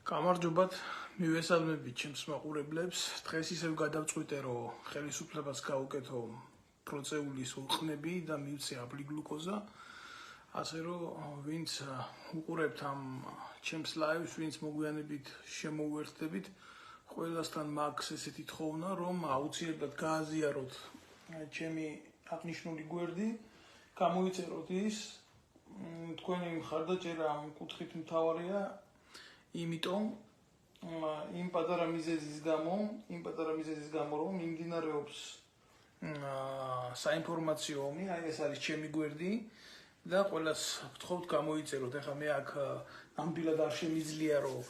გამარჯობათ, მივესალმებით ჩემს მაყურებლებს. დღეს ისევ გადავწყვიტე, რომ ხელისუფლებას გავუკეთო პროცეულის უყნები და მივცე აბლი გლუკოზა. ასე რომ ვინც უყურებთ ამ ჩემს ლაივს, ვინც მოგვიანებით შემოუერთდებით, ყველასთან მაქვს ესეთი თხოვნა, რომ აუცილებლად გააზიაროთ ჩემი აღნიშნული გვერდი, გამოიწეროთ ის. თქვენი მხარდაჭერა ამ კუთხით მთავარია. იმიტომ იმ პატარა მიზეზის გამო, რომ მიმდინარეობს საინფორმაციო ომი, ეს არის ჩემი გვერდი და ყველას ვთხოვთ გამოიწეროთ. ეხლა მე აქ ნამდვილად არ შემიძლია, რომ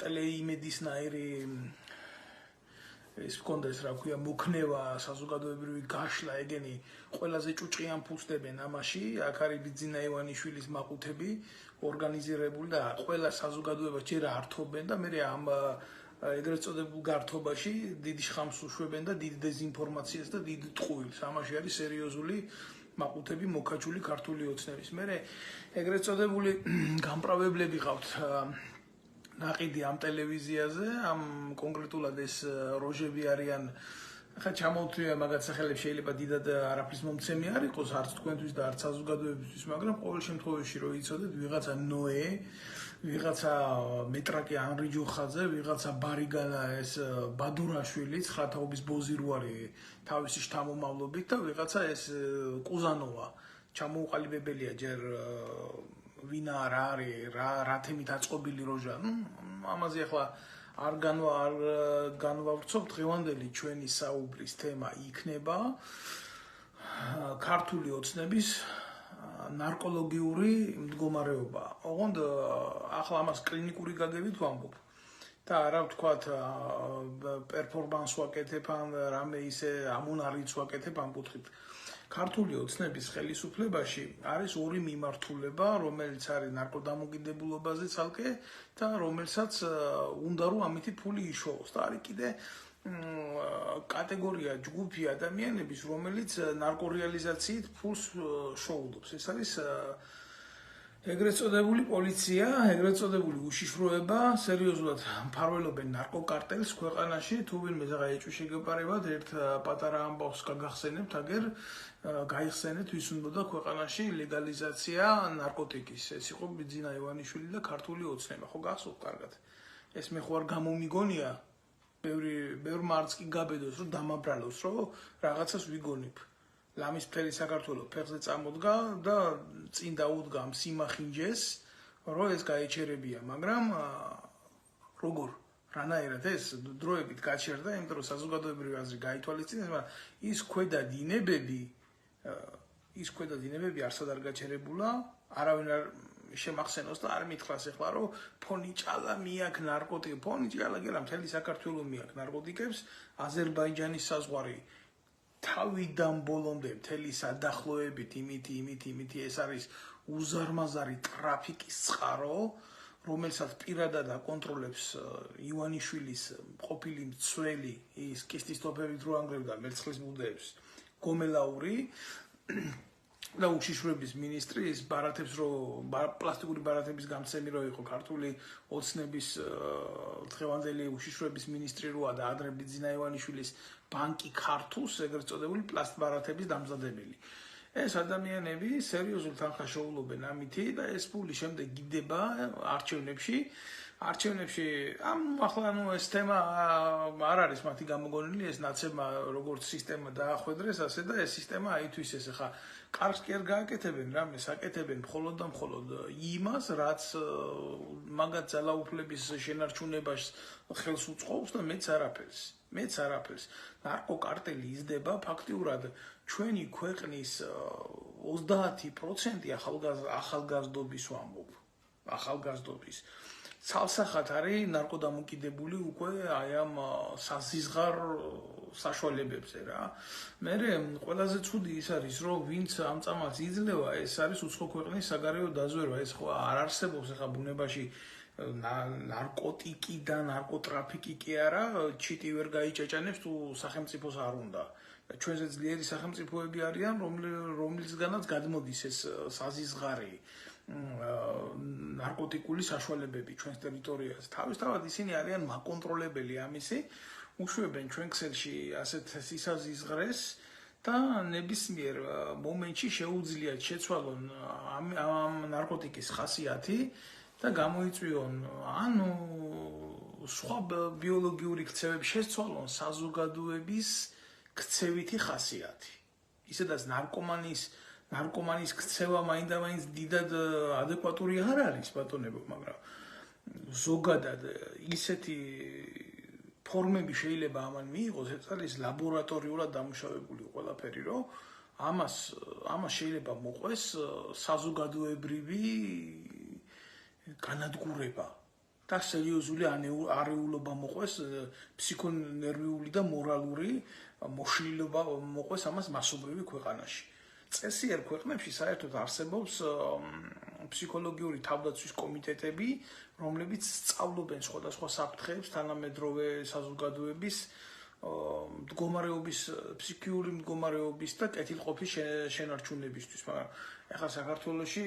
ტელეიმედისნაირი ეს მქონდეს, რა ქვია, მოქნევა, საზოგადოებრივი გაშლა, ეგენი ყველაზე ჭუჭყიან ფუსდებენ ამაში. აქ არის ბიძინა ივანიშვილის მაყუთები ორგანიზირებული და ყველა საზოგადოებას ჯერ ართობენ და მე ამ ეგრეთ წოდებულ გართობაში დიდი შხამს უშვებენ და დიდ დეზინფორმაციას და დიდ ტყუილს. ამაში არის სერიოზული მაყუთები მოკაჭული ქართული ოცნების. მე ეგრეთ წოდებული გამправებლები ყავთ ნაყიდი ამ ტელევიზიაზე, ამ კონკრეტულად ეს როჟები არიან. ახლა ჩამოვთვლია მაგათ სახელებს, შეიძლება დიდად არაფრის მომცემი არ იყოს, არც თქვენთვის და არც საზოგადოებისთვის, მაგრამ ყოველ შემთხვევაში რომ იცოდეთ, ვიღაცა ნოე, ვიღაცა მეტრაკი ანრი ჯოხაძე, ვიღაცა ბარიგანა ეს ბადურაშვილი, ხრათაობის ბოზი რო არის თავისი შთამომავლობით და ვიღაცა ეს კუზანოვა ჩამოუყალიბებელია ჯერ ვინა რა არის, რა თემით აწყობილი როჟა. ამაზე ახლა არ განვავრცობ. დღევანდელი ჩვენი საუბრის თემა იქნება ქართული ოცნების ნარკოლოგიური მდგომარეობა. ოღონდ ახლა ამას კლინიკური გაგებით ვამბობ და არა ვთქვათ პერფორმანს ვაკეთებ ან რამე ისე ამონარიც ვაკეთებ ამ კუთხით. ქართული ოცნების ხელისუფლებაში არის ორი მიმართულება, რომელიც არის ნარკოდამოკიდებულობაზე ცალკე და რომელსაც უნდა რომ ამითი ფული იშოვოს. და არის კიდე კატეგორია ჯგუფი ადამიანების, რომელიც ნარკორეალიზაციით ფულს შოუდობს. ეს არის ეგრეთ წოდებული პოლიცია, ეგრეთ წოდებული უშიშროება, სერიოზულად მფარველობენ ნარკოკარტელს ქვეყანაში. თუ ვინმე ზაღა ეჭვი შეგეპარებათ, ერთ პატარა ამბავს გაგახსენებთ, აგერ გაიხსენეთ, ვის უნდა ქვეყანაში ლეგალიზაცია ნარკოტიკის. ეს იყო ბიძინა ივანიშვილი და ქართული ოცნება. ხო გახსოვთ კარგად. ეს მე ხო არ გამომიგონია, ბევრმა არც კი გაბედოს, რომ დამაბრალოს, რომ რაღაცას ვიგონებ. ლამის მთელი საქართველო ფეხზე წამოდგა და წინ დაუდგა სიმახინჯეს, რომ ეს გაეჩერებია, მაგრამ როგორ რანაირად ეს დროებით გაჩერდა, იმიტომ რომ საზოგადოებრივი აზრი გაითვალისწინეს, მაგრამ ის ქვედა დინებები არსად არ გაჩერებულა, არავინ არ შემახსენოს და არ მითხრას ახლა, რომ ფონიჭალა მიაქ ნარკოტიკი, ფონიჭალა გელა მთელი საქართველო მიაქ ნარკოტიკებს, აზერბაიჯანის საზღვარი თავიდან ბოლომდე მთელი სადახლოებით იმით ეს არის უზარმაზარი ტრაფიკის წყარო, რომელსაც პირადად აკონტროლებს ივანიშვილის ყოფილი მცველი, ის კისტის ტოფებით რო ანგრევდა მერცხლის ბუდეებს, გომელაური და უშიშროების მინისტრი, ის ბარათებს პლასტიკური ბარათების გამცემი რო იყო ქართული ოცნების დღევანდელი უშიშროების მინისტრი როა და ადრე ბიძინა ივანიშვილის ბანკი ქართულს, ეგრეთ წოდებული პლასტბარათების დამზადებელი. ეს ადამიანები სერიოზულ თანხას შოულობენ ამითი და ეს ფული შემდეგ გიდება არჩევნებში. ახლა ეს თემა არ არის მათი გამოგონილი, ეს ნაცებმა როგორც სისტემა დაახვედრეს, ასე და ეს სისტემა აითვის ეს ახლა კარგს კი არ გააკეთებენ, რამეს აკეთებენ მხოლოდ და მხოლოდ იმას, რაც მაგათ ძალაუფლების შენარჩუნებას ხელს უწყობს და მეც არაფერს. ნარკოკარტელი იზრდება ფაქტიურად ჩვენი ქვეყნის 30% ახალგაზრდობის ვამბობ. ახალგაზრდობის ცალსახად არის ნარკოდამოკიდებული უკვე აი ამ საზიზღარ საშუალებებზე რა. მე ყველაზე ცუდი ის არის, რომ ვინც ამ წამალს იძლევა, ეს არის უცხო ქვეყნის საგარეო დაზვერვა. ეს ხო არ არსებობს ახლა ბუნებაში ნარკოტიკი და ნარკოტრაფიკი კი არა, ჩიტი ვერ გაიჭეჭანებს თუ სახელმწიფოს არ უნდა. ჩვენზე ძლიერი სახელმწიფოები არიან, რომლისგანაც გადმოდის ეს საზიზღარი ნარკოტიკული საშუალებები ჩვენს ტერიტორიაზე. თავისთავად ისინი არიან მაკონტროლებელი ამისი, უშვებენ ჩვენ ქსელში ასეთ სისაზღვრეს და ნებისმიერ მომენტში შეუძლიათ შეცვალონ ამ ნარკოტიკის ხასიათი და გამოიწვიონ ანუ სხვა ბიოლოგიური ქცევები შეცვალონ საზოგადოების ქცევითი ხასიათი. ისედაც ნარკომანის ქცევა მაინდა-მაინც დიდად ადეკვატური არ არის ბატონებო, მაგრამ ზოგადად ისეთი ფორმები შეიძლება ამან მიიღოს, ეს არის ლაბორატორიულად დამუშავებული ყველაფერი, რომ ამას შეიძლება მოყვეს საზოგადოებრივი განადგურება და სერიოზული არეულობა მოყვეს ფსიქონერვიული და მორალური მოშლილობა მოყვეს ამას მასობრივი ქვეყანაში. წესიერ ქვეყნებში საერთოდ არსებობს ფსიქოლოგიური თავდაცვის კომიტეტები, რომლებიც სწავლობენ სხვადასხვა საფრთხეებს თანამედროვე საზოგადოების მდგომარეობის, ფსიქიური მდგომარეობის და კეთილყოფის შენარჩუნებისთვის, მაგრამ ახლა საქართველოში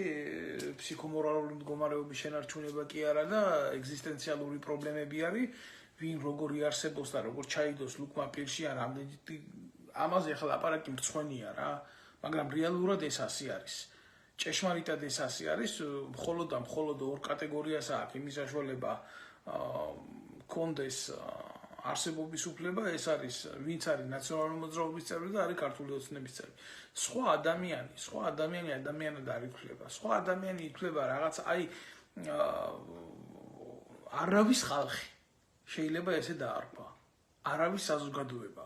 ფსიქომორალური მდგომარეობის შენარჩუნება კი არა და ეგზისტენციალური პრობლემები არის, ვინ როგორი არსებობს და როგორ ჩაიდოს ლუკმა პირში ან ამაზე ახლა ლაპარაკი მრცხვენია რა, მაგრამ რეალურად ეს ასე არის. ჭეშმარიტად ეს ასე არის, მხოლოდ ორ კატეგორიას აქვს იმის საშუალება კონდეს არსებობის უფლება, ეს არის ვინც არის ნაციონალური მოძრაობის წევრი და არის ქართული ოცნების წევრი. სხვა ადამიანი ადამიანად არ ითვლება. სხვა ადამიანი ითვლება რაღაც არავის ხალხი. შეიძლება ესე დაარქვა. არავის საზოგადოება.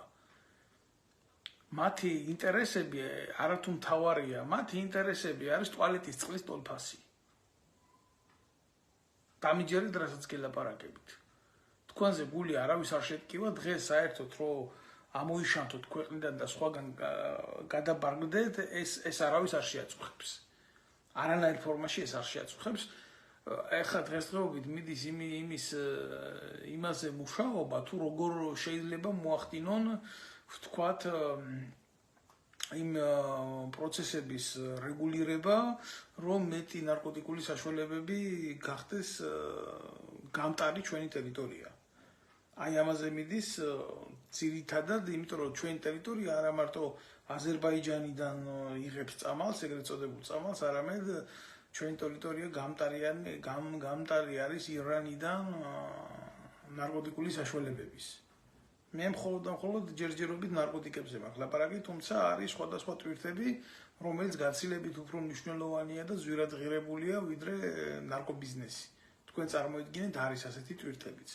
მათი ინტერესები არათუ მთავარია, მათი ინტერესები არის ტუალეტის წყლის ტოლფასი. დამიჯერეთ რასაც გელაპარაკებით. თქვენზე გული არავის არ შეტკივა, დღეს საერთოდ რომ ამოიშანთოთ ქვეყნიდან და სხვაგან გადაბარგდეთ, ეს არავის არ შეაწუხებს. არანაირ ფორმაში ეს არ შეაწუხებს. ეხლა დღესდღეობით მიდის იმაზე მუშაობა, თუ როგორ შეიძლება მოახდინონ ვთქვათ იმ პროცესების რეგულირება, რომ მეტი ნარკოტიკული საშუალებები გახდეს გამტარი ჩვენი ტერიტორია. აი ამაზე მიდის ძირითადად, იმიტომ რომ ჩვენი ტერიტორია არა მარტო აზერბაიჯანიდან იღებს წამალს, ეგრეთ წოდებულ წამალს, არამედ ჩვენი ტერიტორია გამტარი არის ირანიდან ნარკოტიკული საშუალებების. მე მხოლოდ ჯერჯერობით ნარკოტიკებზე მაქვს ლაპარაკი, თუმცა არის სხვადასხვა ტვირთები, რომელიც გაცილებით უფრო მნიშვნელოვანია და ზვირად ღირებულია ვიდრე ნარკობიზნესი. თქვენ წარმოიდგინეთ არის ასეთი ტვირთებიც.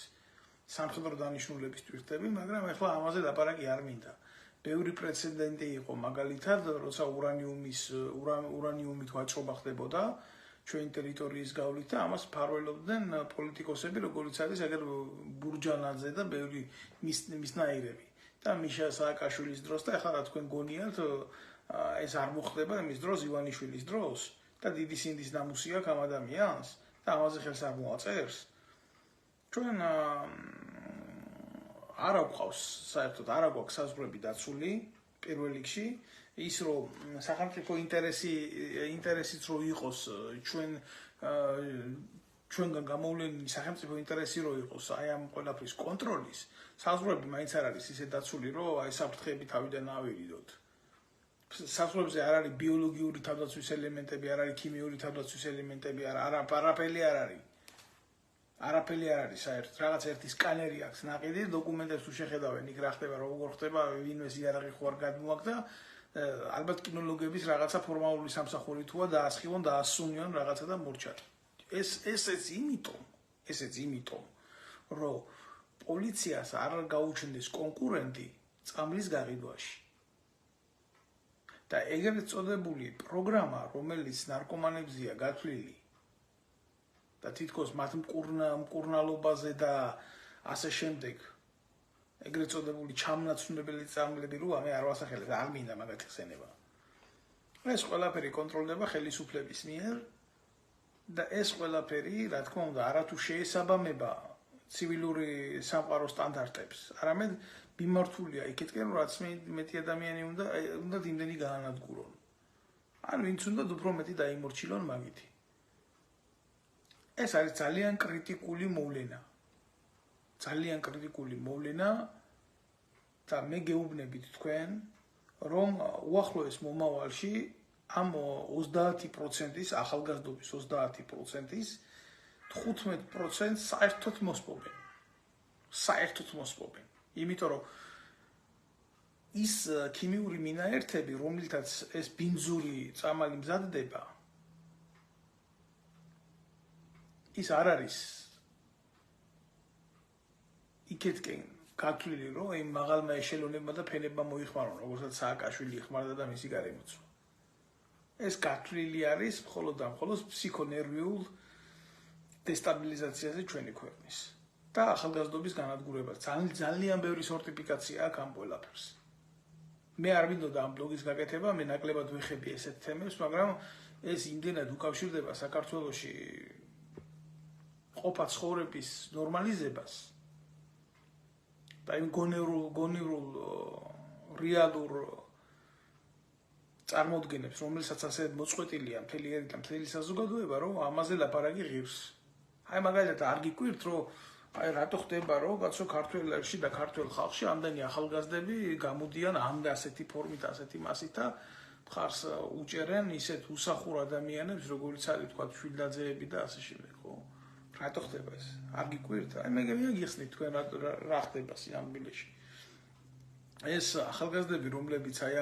სამხედრო დანიშნულების ტვირთები, მაგრამ ახლა ამაზე ლაპარაკი არ მინდა. ბევრი პრეცედენტი იყო, მაგალითად, როცა ურანიუმით ვაჭრობა ხდებოდა ჩვენი ტერიტორიის გავლით და ამას ფარველობდნენ პოლიტიკოსები, როგორც არის აგერ ბურჯანაძე და ბევრი მისნაირები. და მიშა სააკაშვილის დროს და ახლა რა თქვენ გონიათ, ეს არ მოხდება იმის დროს, ივანიშვილის დროს და დიდი სინდის ნამუსი აქვს ამ ადამიანს და ამაზე ხელს არ მოაწერს. ჩვენ არ აქვს საერთოდ არ აქვს საზღვრები დაცული პირველ რიგში. ის რომ სახელმწიფო ინტერესიც რო იყოს ჩვენგან გამოვლენილი სახელმწიფო ინტერესი რო იყოს აი ამ ყველაფრის კონტროლის, საზღვრები მაინც არ არის ისე დაცული, რომ აი საფრთხეები თავიდან ავირიდოთ. საზღვრებზე არ არის ბიოლოგიური თავდაცვის ელემენტები, არ არის ქიმიური თავდაცვის ელემენტები, არაფერი არ არის საერთოდ. რაღაც ერთი სკანერი აქვს ნაყიდი, დოკუმენტებს თუ შეხედავენ, იქ რა ხდება, როგორ ხდება, ვინმეს იარაღი ხო არ გადმოაქვს და ალბათ კინოლოგების რაღაცა ფორმალური სამსახური თუა დაასხივონ, დაასუნიონ რაღაცა და მორჩათ. ესეც იმიტომ, რომ პოლიციას არ გაუჩნდეს კონკურენტი წამლის გაყიდვაში. და ეგრეთ წოდებული პროგრამა, რომელიც ნარკომანებზეა გათვლილი და თითქოს მათ მკურნალობაზე და ასე შემდეგ ეგრეთ წოდებული ჩამნაცვლებელი წამლები როა მე არ ვასახელებ, არ მინდა მაგათი ხსენება. ეს ყველაფერი კონტროლდება ხელისუფლების მიერ და ეს ყველაფერი, რა თქმა უნდა, არათუ შეესაბამება ცივილური სამყაროს სტანდარტებს, არამედ მიმართულია იქეთკენ, რაც მეტი ადამიანი უნდა იმდენი გაანადგურონ. ან ვინც უნდა უფრო მეტი დაიმორჩილონ მაგითი. ეს არის ძალიან კრიტიკული მოვლენა. ძალიან კრიტიკული მოვლენა და მე გეუბნებით თქვენ, რომ უახლოეს მომავალში ამ 30%-ის ახალგაზრდობის 30%-ის 15% საერთოდ მოსპობენ. საერთოდ მოსპობენ. იმიტომ რომ ის ქიმიური მინაერთები, რომლითაც ეს ბინძური წამალი მზადდება, ის არ არის იქეთკენ გათვლილი, რომ იმ მაღალმა ეშელონებმა და ფენებმა მოიხმარონ, როგორცაც სააკაშვილი იხმარდა და მისი გარემოცვა. ეს გათვლილი არის მხოლოდ და მხოლოდ ფსიქონერვიულ დესტაბილიზაციაზე ჩვენი ქვეყნის და ახალგაზრდობის განადგურებას. ძალიან ბევრი სორტიფიკაცია აქვს ამ ყველაფერს. მე არ მინდოდა ამ ბლოგის გაკეთება, მე ნაკლებად ვეხები ესეთ თემებს, მაგრამ ეს იმდენად უკავშირდება საქართველოში ყოფა ცხოვრების ნორმალიზებას და იმ გონივრულ რეალურ წარმოდგენებს, რომელსაც ასე მოწყვეტილია მთელი ერი და მთელი საზოგადოება, რომ ამაზე ლაპარაკი ღირს. აი მაგალითად არ გიკვირთ, რომ აი რატო ხდება, რომ კაცო ქართველებში და ქართველ ხალხში ამდენი ახალგაზრდები გამოდიან ამ და ასეთი ფორმით, ასეთი მასით და მხარს უჭერენ ისეთ უსახურ ადამიანებს, როგორიც არის თქვა შვილდაძეები და ასე შემდეგ, ხო? რატო ხდება ეს? არ გიკვირთ? აი მე გიხსნით თქვენ რა ხდება სიამბილეში. ეს ახალგაზრდები, რომლებიც აი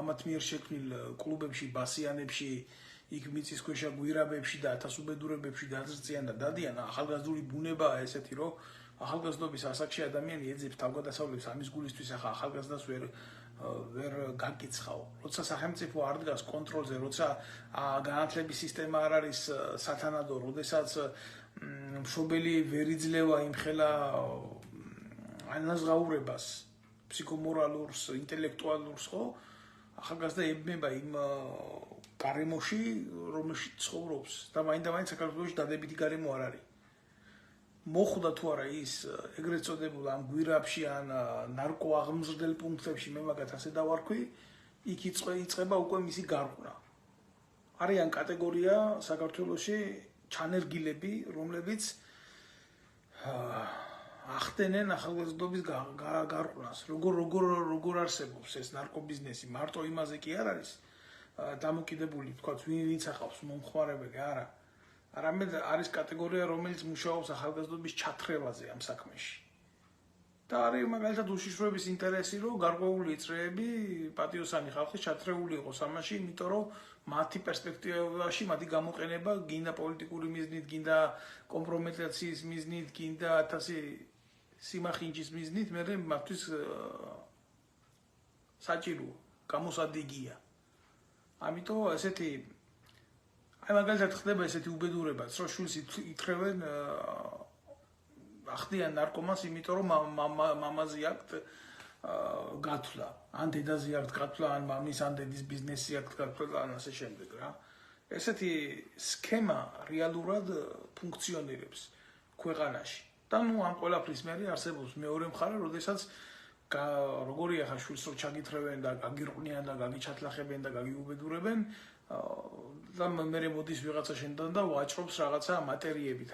ამათ მიერ შექმნილ კლუბებში, ბასიანებში, იქ მიწისქვეშა გვირაბებში და ათასუბედურებებში დაძრწიან და დადიან, ახალგაზრდული ბუნებაა ესეთი, რომ ახალგაზრდობის ასაკში ადამიანი ეძებს თავგადასავლებს ამის გულისთვის, ახლა ახალგაზრდას ვერ გაკიცხავ. როცა სახელმწიფო არ დგას კონტროლზე, როცა განათლების სისტემა არ არის სათანადო, როდესაც მშობელი ვერ იძლევა იმხელა ანაზღაურებას ფსიქომორალურს, ინტელექტუალურს, ხო? ახალგაზრდა ებმება იმ გარემოში, რომელშიც ცხოვრობს და მაინდა-მაინც საქართველოში დადებითი გარემო არ არის. მოხვდა თუ არა ის ეგრეთ წოდებულ ამ გვირაბში ან ნარკოაღმზრდელ პუნქტებში, მე მაგათ ასე დავარქვი, იქ იწყება უკვე მისი გარღვნა. არიან კატეგორია საქართველოში ჩანერგილები, რომლებიც ახდენენ ახალგაზრდობის გარყვნას. როგორ არსებობს ეს ნარკობიზნესი, მარტო იმაზე კი არ არის დამოკიდებული, თქვა ვინც ახავს მომხმარებელი, არა. არამედ არის კატეგორია, რომელიც მუშაობს ახალგაზრდობის ჩათრევაზე ამ საქმეში. და არის მაგალითად უშიშროების ინტერესი, რომ გარკვეული წრეები პატიოსანი ხალხი ჩათრეული იყოს ამაში, იმიტომ რომ მათი პერსპექტივაში მათი გამოყენება გინდა პოლიტიკური მიზნით, გინდა კომპრომეტაციის მიზნით, გინდა ათასი სიმახინჯის მიზნით, მე მათთვის საჭირო გამოსადეგია. ამიტომ ესეთი აი მაგალითად ხდება ესეთი უბედურებაც, რომ შვილს ითხრევენ ახდიან ნარკომანს, იმიტომ რომ მამაზე აქვთ გათვლა, ან დედაზე აქვთ გათვლა, ან მამის ან დედის ბიზნესი აქვთ გათვლა, ან ასე შემდეგ რა. ესეთი სქემა რეალურად ფუნქციონირებს ქვეყანაში. და ნუ ამ ყველაფრის მერე არსებობს მეორე მხარე, როდესაც როგორია ხა შვილს რო ჩაგითხრევენ და გაგირყვნიან და გაგიჩათლახებენ და გაგიუბედურებენ და მე მოდის ვიღაცა შენთან და ვაჭრობს რაღაცა მატერიებით,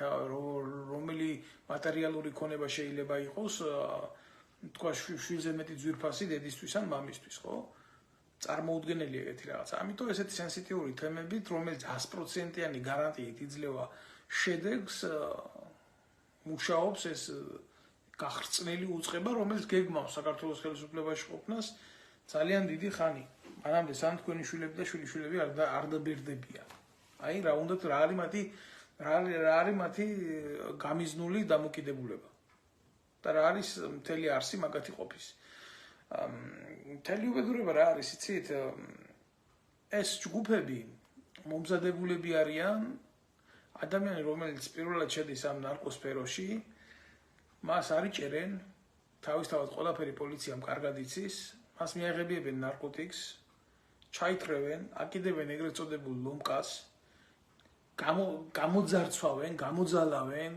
რომელი მატერიალური ქონება შეიძლება იყოს, თქვა შვილზე მეტი ძვირფასი დედისთვის ან მამისთვის, ხო? წარმოუდგენელია ეგეთი რაღაცა. ამიტომ ესეთი სენსიტიური თემებით, რომელიც 100%-იანი გარანტიით იძლევა შედეგს, მუშაობს ეს გახრწნილი უწყება, რომელიც გეგმავს საქართველოს ხელისუფლებაში ყოფნას ძალიან დიდი ხანი. მანამდე სამ თქვენი შვილები და შვილიშვილები არ დაბერდებიან. აი რა უნდათ რა არის მათი გამიზნული დამოკიდებულება. და რა არის მთელი არსი მაგათი ყოფის. მთელი უბედურება რა არის, იცით? ეს ჯგუფები მომზადებულები არიან ადამიანი, რომელიც პირველად შედის ამ ნარკოსფეროში, მას არიჭერენ, თავისთავად ყველაფერი პოლიციამ კარგად იცის, მას მიაღებიებენ ნარკოტიკს, ჩაითრევენ, აკიდებენ ეგრეთ წოდებულ ლომკას, გამოძარცვავენ, გამოძალავენ,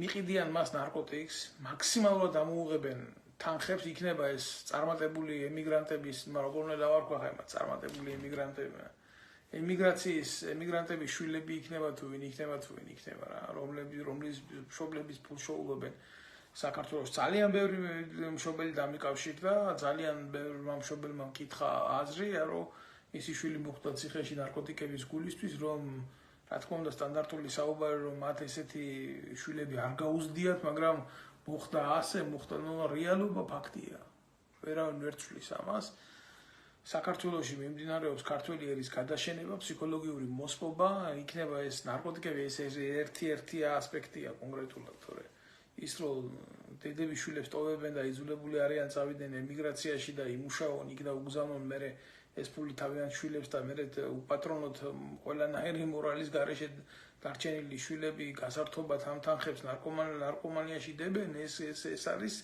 მიყიდიან მას ნარკოტიკს, მაქსიმალურად ამოუღებენ თანხებს, იქნება ეს წარმატებული ემიგრანტების, როგორ უნდა დავარქვა ხა იმათ, წარმატებული ემიგრანტები. ემიგრანტების შვილები იქნება თუ ვინ იქნება რა, რომლის მშობლების ფულს შეულობენ საქართველოს. ძალიან ბევრი მშობელი დამიკავშირდა, ძალიან ბევრმა მშობელმა მკითხა აზრი, რომ ისი შვილი მოხვდა ციხეში ნარკოტიკების გულისთვის, რომ რა თქმა უნდა სტანდარტული საუბარი, რომ მათ ესეთი შვილები არ გაუზდიათ, მაგრამ მოხდა ასე, რეალობა ფაქტია. ვერავინ ვერ ცვლის ამას. საქართველოში მიმდინარეობს ქართველი ერის გადაშენება, ფსიქოლოგიური მოსპობა, იქნება ეს ნარკოტიკები, ეს ერთი ასპექტია კონკრეტულად, თორე ის რომ დედები შვილებს ტოვებენ და იძულებული არიან წავიდნენ ემიგრაციაში და იმუშაონ იქ და უგზავნონ მერე ეს ფული თავიანთ შვილებს და მერე უპატრონოთ ყველანაირი მორალის გარეშე დარჩენილი შვილები გასართობად ამ თანხებს ნარკომანიაში დებენ, ეს არის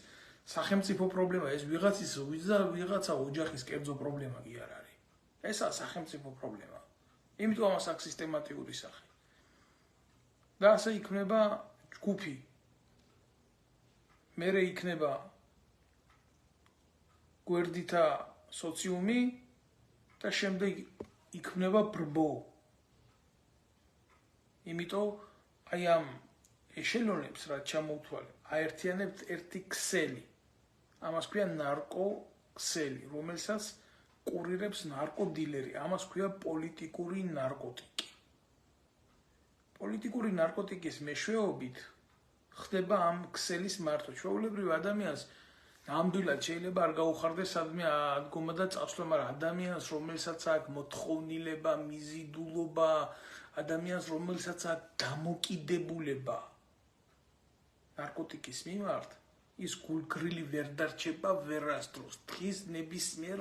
სახელმწიფო პრობლემა, ეს ვიღაცა ოჯახის კერძო პრობლემა კი არ არის. ესაა სახელმწიფო პრობლემა. იმიტომ ამას აქვს სისტემატიური სახე. და ასე იქნება ჯგუფი. მერე იქნება გვერდითა სოციუმი და შემდეგ იქნება ბრბო. იმიტომ აი ამ ეშელონებს რაც ჩამოვთვალე, აერთიანებთ ერთი ქსელი. ამას ქვია ნარკოქსელი, რომელსაც კურირებს ნარკოდილერი. ამას ქვია პოლიტიკური ნარკოტიკი. პოლიტიკური ნარკოტიკის მეშვეობით ხდება ამ ქსელის მართვა. ჩვეულებრივ ადამიანს ნამდვილად შეიძლება არ გაუხარდეს სადმე ადგომა და წასვლა, მაგრამ ადამიანს, რომელსაც აქვს მოთხოვნილება, მიზიდულობა, ადამიანს, რომელსაც აქვს დამოკიდებულება ნარკოტიკის მიმართ, ის გულგრილი ვერ დარჩება ვერასდროს, დღის ნებისმიერ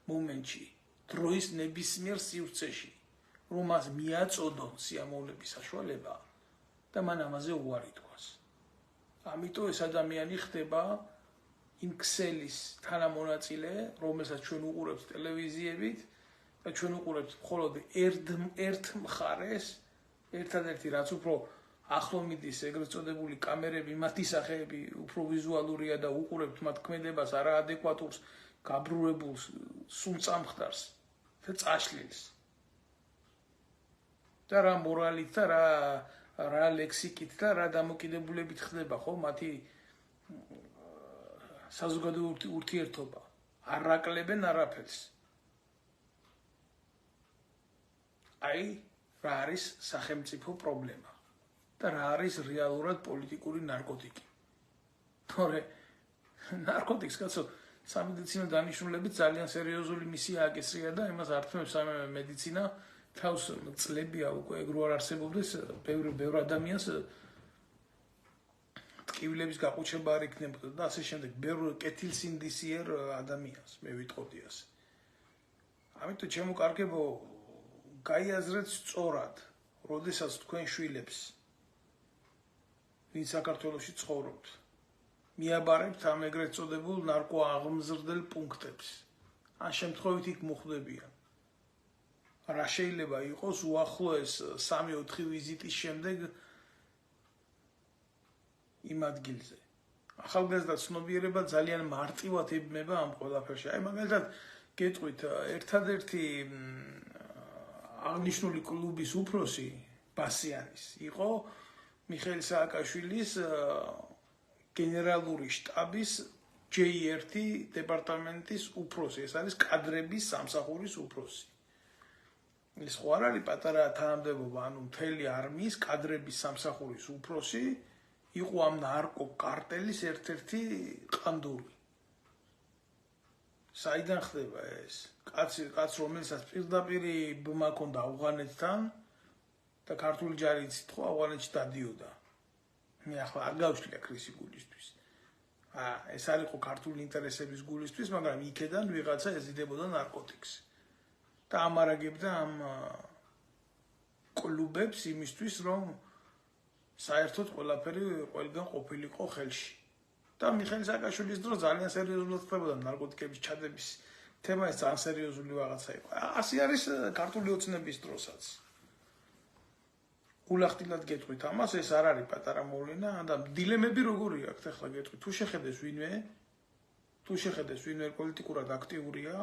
მომენტში, დროის ნებისმიერ სივრცეში, რომ მას მიაწოდონ სიამოვნების საშუალება და მან ამაზე უარი თქვას. ამიტომ ეს ადამიანი ხდება იმ ქსელის თანამონაწილე, რომელსაც ჩვენ უყურებთ ტელევიზიებით და ჩვენ უყურებთ მხოლოდ ერთ მხარეს, ერთადერთი რაც უფრო ახლო მიდის ეგრეთ წოდებული კამერები, მათი სახეები უფრო ვიზუალურია და უყურებთ მათ ქმედებას არაადეკვატურს, გაბრუებულს, სულწამხდარს და წაშლილს. და რა მორალით და რა ლექსიკით და რა დამოკიდებულებით ხდება, ხო, მათი საზოგადოებრივი ურთიერთობა. არ აკლებენ არაფერს. აი, რა არის სახელმწიფო პრობლემა და რა არის რეალურად პოლიტიკური ნარკოტიკი. თორე ნარკოტიკს კაცო სამედიცინო დანიშნულებით ძალიან სერიოზული მისია აკისრია და იმას ართმევს მედიცინა თავს წლებია უკვე ეგ რო არ არსებობდეს ბევრ ადამიანს ტკივილების გაყუჩება არ იქნებოდა და ასე შემდეგ ბევრ კეთილსინდისიერ ადამიანს მე ვიტყოდი ასე. ამიტომ ჩემო კარგებო გაიაზრეთ სწორად, როდესაც თქვენ შვილებს ვინ საქართველოში ცხოვრობთ, მიაბარებთ ამ ეგრეთ წოდებულ ნარკოაღმზრდელ პუნქტებს. ან შემთხვევით იქ მოხვდებიან. რა შეიძლება იყოს უახლოეს 3-4 ვიზიტის შემდეგ იმ ადგილზე. ახალგაზრდა ცნობიერება ძალიან მარტივად ებმება ამ ყველაფერში. აი მაგალითად გეტყვით, ერთადერთი აღნიშნული კლუბის უფროსი ბასიანის იყო მიხეილ სააკაშვილის გენერალური შტაბის J1 დეპარტამენტის უფროსი, ეს არის კადრების სამსახურის უფროსი. ეს ხო არ არის პატარა თანამდებობა, ანუ მთელი არმიის კადრების სამსახურის უფროსი იყო ამ ნარკო კარტელის ერთ-ერთი ყანდური. საიდან ხდება ეს? კაც რომელსაც პირდაპირ ბმა ჰქონდა ავღანეთთან და ქართული ჯარი იცით ხო ავღანეთში დადიოდა. მე ახლა არ გავშლია ქრისი გულისთვის. ეს არ იყო ქართული ინტერესების გულისთვის, მაგრამ იქედან ვიღაცა ეზიდებოდა ნარკოტიკს. და ამარაგებდა ამ კლუბებს იმისთვის, რომ საერთოდ ყველაფერი ყველგან ყოფილიყო ხელში. და მიხეილ სააკაშვილის დროს ძალიან სერიოზულად ხდებოდა ნარკოტიკების ჩადების თემა, ეს ძალიან სერიოზული რაღაცა იყო. ასე არის ქართული ოცნების დროსაც. გულახდილად გეტყვით ამას, ეს არ არის პატარა მოვლენა და დილემები როგორი აქვს ახლა გეტყვით, თუ შეხედეს ვინმე პოლიტიკურად აქტიურია,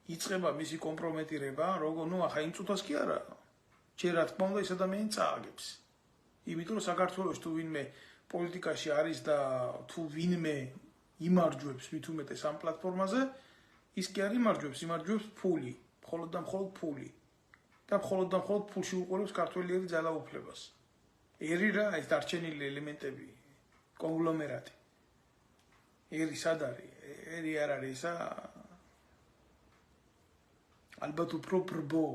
იწყება მისი კომპრომეტირება, როგორ ახლა იმ წუთას კი არა. ჯერ რა თქმა უნდა ეს ადამიანი წააგებს. იმიტომ რომ საქართველოს თუ ვინმე პოლიტიკაში არის და თუ ვინმე იმარჯვებს მით უმეტეს ამ პლატფორმაზე, ის კი არ იმარჯვებს ფული, მხოლოდ და მხოლოდ ფული. და მხოლოდ და მხოლოდ ფულში უყურებს ქართველი ძალაუფლებას. ერი რა ეს დარჩენილი ელემენტები, კონგლომერატი. ერი სად არის? ერი არ არის ისა ალბათ უფრო ბრბო,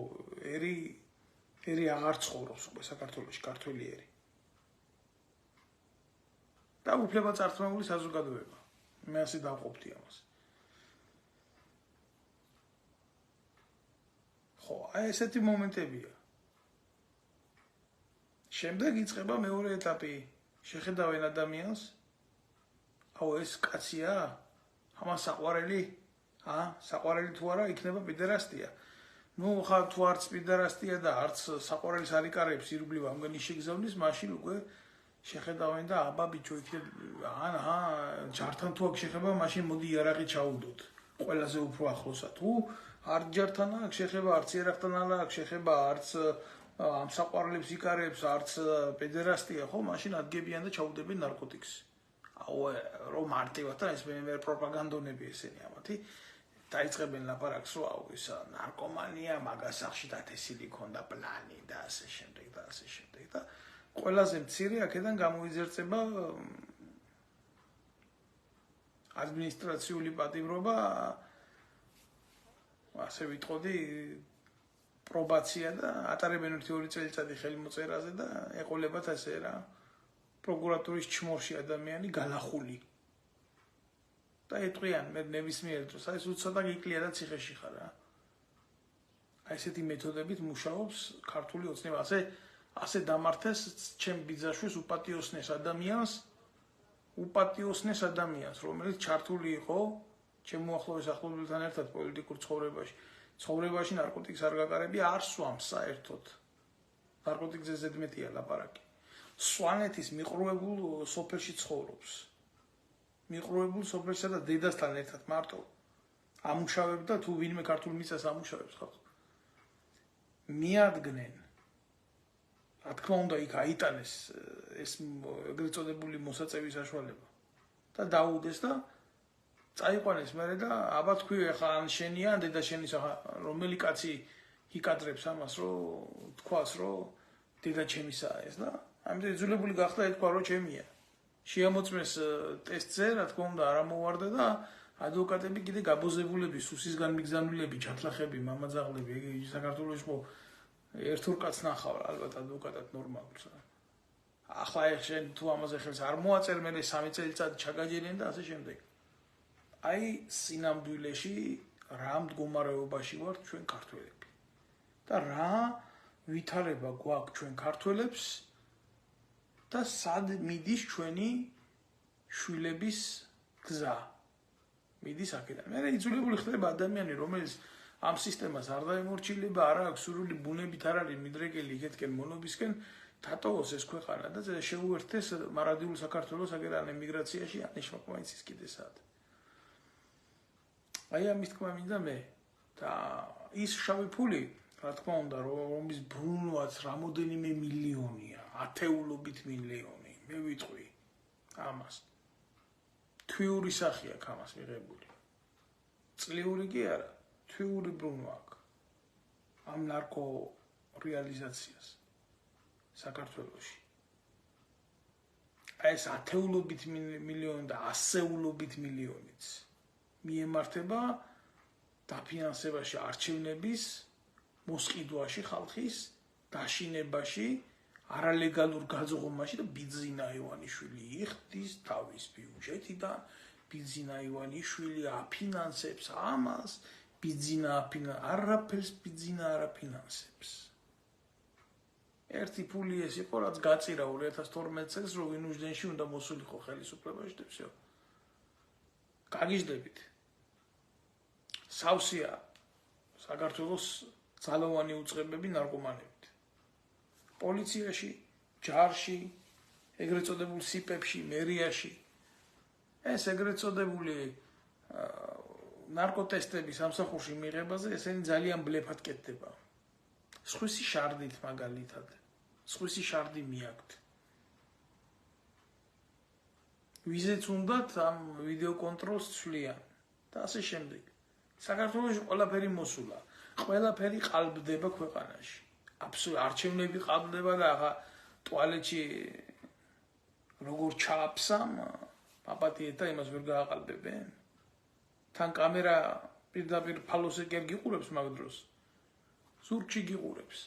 ერი აღარ ცხოვრობს უკვე საქართველოში ქართველი ერი. და უფლება წარწმუნებული საზოგადოება. მე ასე დავყოფთი ამას. ხო, აი ესეთი მომენტებია. შემდეგ იწყება მეორე ეტაპი. შეხედავენ ადამიანს. აუ ეს კაცია? ამას საყვარელი? საყვარელი თუ არა იქნება პედერასტია. ხა თუ არც პედერასტია და არც საყვარელის არ იკარებს ირგვლივ ამგანი შეგზავნის, მაშინ უკვე შეხედავენ და აბა ბიჭო იქნებ ჯართან თუ აქ შეხება, მაშინ მოდი იარაღი ჩაუდოთ. ყველაზე უფრო ახლოსა თუ არც ჯართან აქ შეხება, არც იარაღთან აქ შეხება, არც ამ საყვარლებს იკარებს, არც პედერასტია, ხო, მაშინ ადგებიან და ჩაუდებენ ნარკოტიკს. აუ რომ მარტივად და ეს მე პროპაგანდონები ესენი ამათი დაიწყებენ ლაპარაკს, რომ აუ ეს ნარკომანია, მაგას სახში დათესილი ქონდა პლანი და ასე შემდეგ და ასე შემდეგ და ყველაზე მცირე აქედან გამოიძერწება ადმინისტრაციული პატიმრობა, ასე ვიტყოდი, პრობაცია და ატარებენ 1-2 წელიწადი ხელმოწერაზე და ეყოლებათ ასე რა პროკურატურის ჩმორში ადამიანი განახული. და ეტყვიან მე ნებისმიერ დროს აი ცოტა გიკლია და ციხეში ხარ რა. აი ესეთი მეთოდებით მუშაობს ქართული ოცნება. ასე დამართეს ჩემ ბიძაშვილს უპატიოსნეს ადამიანს, რომელიც ჩართული იყო ჩემ უახლოეს ახლობლებთან ერთად პოლიტიკურ ცხოვრებაში ნარკოტიკს არ გაკარებია, არ სვამს საერთოდ. ნარკოტიკზე ზედმეტია ლაპარაკი. სვანეთის მიყრუებულ სოფელში ცხოვრობს. მიყრუებულ სოფელსა და დედასთან ერთად მარტო ამუშავებდა თუ ვინმე ქართულ მიწას ამუშავებს ხალხს. მიადგნენ. რა თქმა უნდა იქ აიტანეს ეს ეგრეთ წოდებული მოსაწევის საშუალება და დაუდეს და წაიყვანეს მერე და აბა თქვი ახლა ან შენია ან დედა შენის ახლა რომელი კაცი იკადრებს ამას რომ თქვას რომ დედა ჩემისაა ეს და ამიტომ იძულებული გახდა ეთქვა რომ ჩემია. შეამოწმეს ტესტზე, რა თქმა უნდა, არ ამოვარდა და ადვოკატები კიდე გაბოზებულები, სუსისგან მიგზავნილები, ჩათლახები, მამაძაღლები, საქართველოში ხო ერთ-ორ კაცს ნახავ, ალბათ ადვოკატად ნორმალურს. ახლა შენ თუ ამაზე ხელს არ მოაწერ, მე 3 წელიწად ჩაგაჯერიან და ასე შემდეგ. აი სინამდვილეში რა მდგომარეობაში ვართ ჩვენ ქართველები. და რა ვითარება გვაქვს ჩვენ ქართველებს და სად მიდის ჩვენი შვილების გზა. მიდის აქედან. მე იძულებული ხდება ადამიანი, რომელიც ამ სისტემას არ დაემორჩილება, არ აქვს სრული ბუნებით არ არის მიდრეკელი იქეთკენ მონობისკენ, დატოვოს ეს ქვეყანა და შეუერთდეს მარადიულ საქართველოს აგერ ან ემიგრაციაში, ან შრომაინც ის კიდე სად. აი ამის თქმა მინდა მე და ის შავი ფული, რა თქმა უნდა, რომის ბრუნვაც რამოდენიმე მილიონია, ათეულობით მილიონი, მე ვიტყვი ამას. თვიური სახე აქვს ამას მიღებული. წლიური კი არა, თვიური ბრუნვა აქვს ამ ნარკო რეალიზაციას საქართველოში. აი ეს ათეულობით მილიონი და ასეულობით მილიონიც მიემართება დაფინანსებაში არჩევნების მოსყიდვაში ხალხის დაშინებაში არალეგალურ გაძღობაში და ბიძინა ივანიშვილი იხდის თავის ბიუჯეტიდან ბიძინა ივანიშვილი აფინანსებს ამას არაფერს ბიძინა არ აფინანსებს. ერთი ფული ეს იყო რაც გაწირა 2012 წელს რომ ვინუჯდენში უნდა მოსულიყო ხელისუფლებაში და всё. გაგიჟდებით. სავსეა საქართველოს ძალოვანი უწყებები ნარკომანებით. პოლიციაში, ჯარში, ეგრეთ წოდებულ სიპებში, მერიაში. ეს ეგრეთ წოდებული ნარკოტესტების სამსახურში მიღებაზე ესენი ძალიან ბლეფად კეთდება. სხვისი შარდით მაგალითად. სხვისი შარდი მიაქვთ. ვიზეც უნდათ ამ ვიდეო კონტროლს ცვლიან და ასე შემდეგ. საქართველოში ყველაფერი მოსულა. ყველაფერი ყალბდება ქვეყანაში. არჩევნები ყალბდება და ახლა ტუალეტში როგორ ჩააფსამ აპატიეთა იმას ვერ გააყალბებენ. თან კამერა პირდაპირ ფალოსე კერ გიყურებს მაგ დროს. ზურგში გიყურებს.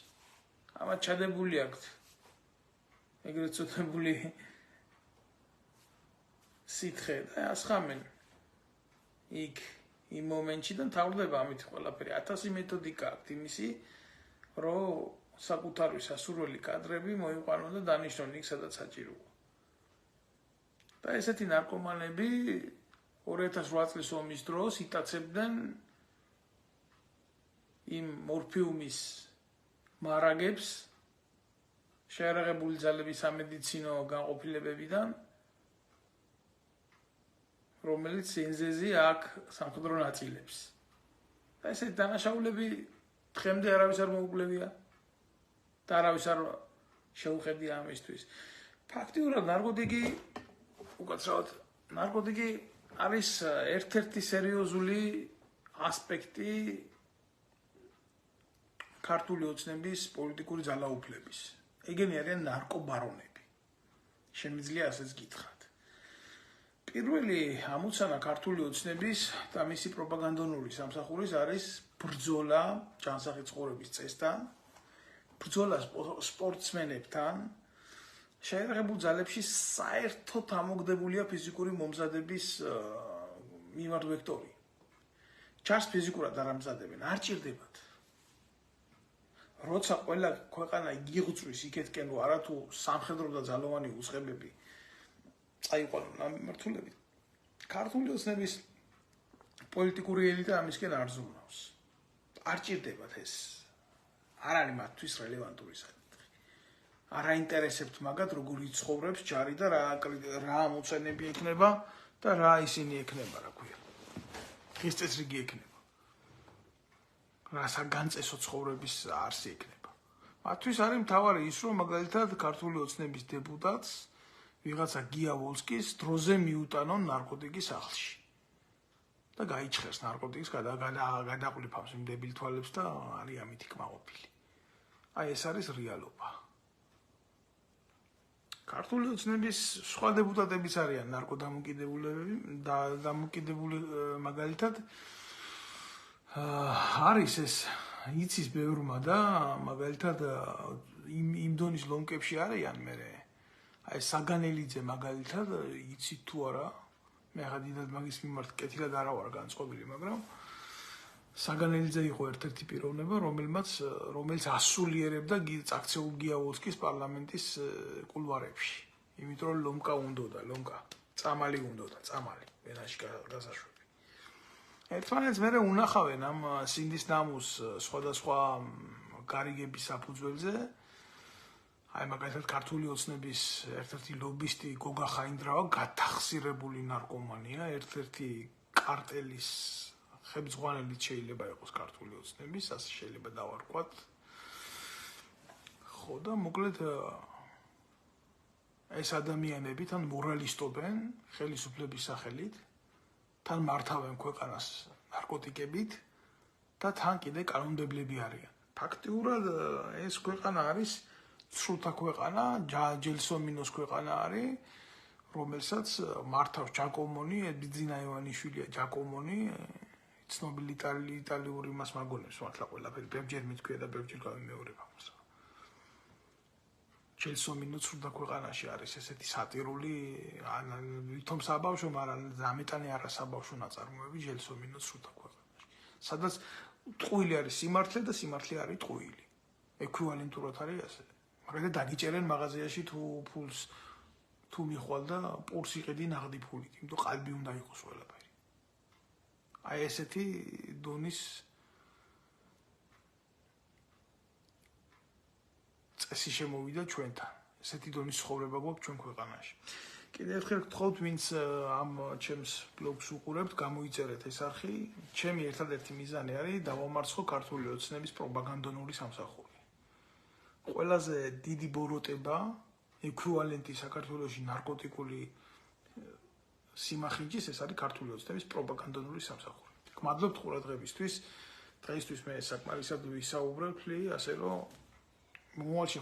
ამათ ჩადებული აქვთ. ეგრეთ წოდებული სითხე და ასხამენ. იქ იმ მომენტში და თავდება ამით ყველაფერი 1000 მეთოდიკა აქვთ იმისი, რომ საკუთარი სასურველი კადრები მოიყვანონ და დანიშნონ იქ სადაც საჭიროა. და ესეთი ნარკომანები 2008 წლის ომის დროს იტაცებდნენ იმ მორფიუმის მარაგებს შეერაღებული ძალების სამედიცინო განყოფილებებიდან, რომელიც ენზეზე აქ სამხედრო ნაწილებს. და ესეთი დანაშაულები დღემდე არავის არ მოუკლევია და არავის არ შეუხედია ამისთვის. ფაქტიურად ნარკოტიკი არის ერთ-ერთი სერიოზული ასპექტი ქართული ოცნების პოლიტიკური ძალაუფლების. ეგენი არიან ნარკობარონები. შემიძლია ასეც გითხრათ. პირველი ამოცანა ქართული ოცნების და მისი პროპაგანდონური სამსახურის არის ბრძოლა ჯანსაღი ცხოვრების წესთან, ბრძოლა სპორტსმენებთან, შეერაღებულ ძალებში საერთოდ ამოგდებულია ფიზიკური მომზადების მიმართ ვექტორი. ჩარს ფიზიკურად არ ამზადებენ, არ ჭირდებათ. როცა ყველა ქვეყანა იგიღწვის იქეთკენ, რომ არათუ სამხედრო და ძალოვანი უწყებები წაიყვანონ ამ მიმართულებით, ქართული ოცნების პოლიტიკური ელიტა ამისკენ არ ზრუნავს. არ ჭირდებათ ეს. არ არის მათთვის რელევანტური საკითხი. არ აინტერესებთ მაგათ როგორ იცხოვრებს ჯარი და რა ამოცანები ექნება და რა ისინი ექნება, რა ქვია. დღის წესრიგი ექნება. რა საგანწესო ცხოვრების არსი ექნება. მათთვის არის მთავარი ის, რომ მაგალითად ქართული ოცნების დეპუტატს ვიღაცა გია ვოლსკის დროზე მიუტანონ ნარკოტიკის სახლში. და გაიჩხერს ნარკოტიკის გადაყვლიფავს იმ დებილ თვალებს და არის ამით კმაყოფილი. აი ეს არის რეალობა. ქართული ოცნების სხვა დეპუტატებიც არიან ნარკოდამოკიდებულები და დამოკიდებული მაგალითად არის ეს იცის ბევრმა და მაგალითად იმ დონის ლომკებში არიან მე აი საგანელიძე მაგალითად იცით თუ არა მე ხა დიდად მაგის მიმართ კეთილად არა ვარ განწყობილი მაგრამ საგანელიძე იყო ერთ-ერთი პიროვნება რომელიც ასულიერებდა წაქცეულ გიაოვსკის პარლამენტის კულვარებში იმიტომ რომ ლომკა უნდოდა წამალი უნდოდა წამალი ვენაში გასაშვები ერთმანეთს მე უნახავენ ამ სინდის ნამუს სხვადასხვა გარიგების საფუძველზე აი მაგალითად ქართული ოცნების ერთ-ერთი ლობისტი გოგა ხაინდრავა გათახსირებული ნარკომანია ერთ-ერთი კარტელის ხებძღვანელიც შეიძლება იყოს ქართული ოცნების ასე შეიძლება დავარქვათ ხო და მოკლედ ეს ადამიანები თან მორალისტობენ ხელისუფლების სახელით თან მართავენ ქვეყანას ნარკოტიკებით და თან კიდე კანონმდებლები არიან ფაქტიურად ეს ქვეყანა არის სრულთა ქვეყანა, ჯელსომინოს ქვეყანა არის, რომელსაც მართავს ჯაკომონი, ბიძინა ივანიშვილია ჯაკომონი, ცნობილი იტალიური მას მაგონებს, მართლა ყველაფერი ბევრჯერ მითქვია და ბევრჯერ გამეორება მას. ჯელსომინო სრულთა ქვეყანაში არის ესეთი სატირული, ვითომ საბავშვო, მაგრამ ამეტანი არა საბავშვო ნაწარმოები ჯელსომინო სრულთა ქვეყანაში. სადაც ტყუილი არის სიმართლე და სიმართლე არის ტყუილი. ექვივალენტურად არის ასე. მაგრამ დაგიჭერენ მაღაზიაში თუ ფულს თუ მიხვალ და პურს იყიდი ნაღდი ფულით, იმიტომ ყალბი უნდა იყოს ყველაფერი. აი ესეთი დონის წესი შემოვიდა ჩვენთან. ესეთი დონის ცხოვრება გვაქვს ჩვენ ქვეყანაში. კიდევ ერთხელ გთხოვთ, ვინც ამ ჩემს ბლოგს უყურებთ, გამოიწერეთ ეს არხი. ჩემი ერთადერთი მიზანი არის დავამარცხო ქართული ოცნების პროპაგანდონული სამსახური. ყველაზე დიდი ბოროტება, ექვივალენტი საქართველოში ნარკოტიკული სიმახინჯის ეს არის ქართული ოცნების პროპაგანდონული სამსახური. გმადლობთ ყურადღებისთვის. დღეისთვის მე საკმარისად ვისაუბრებ, ასე რომ მომავალში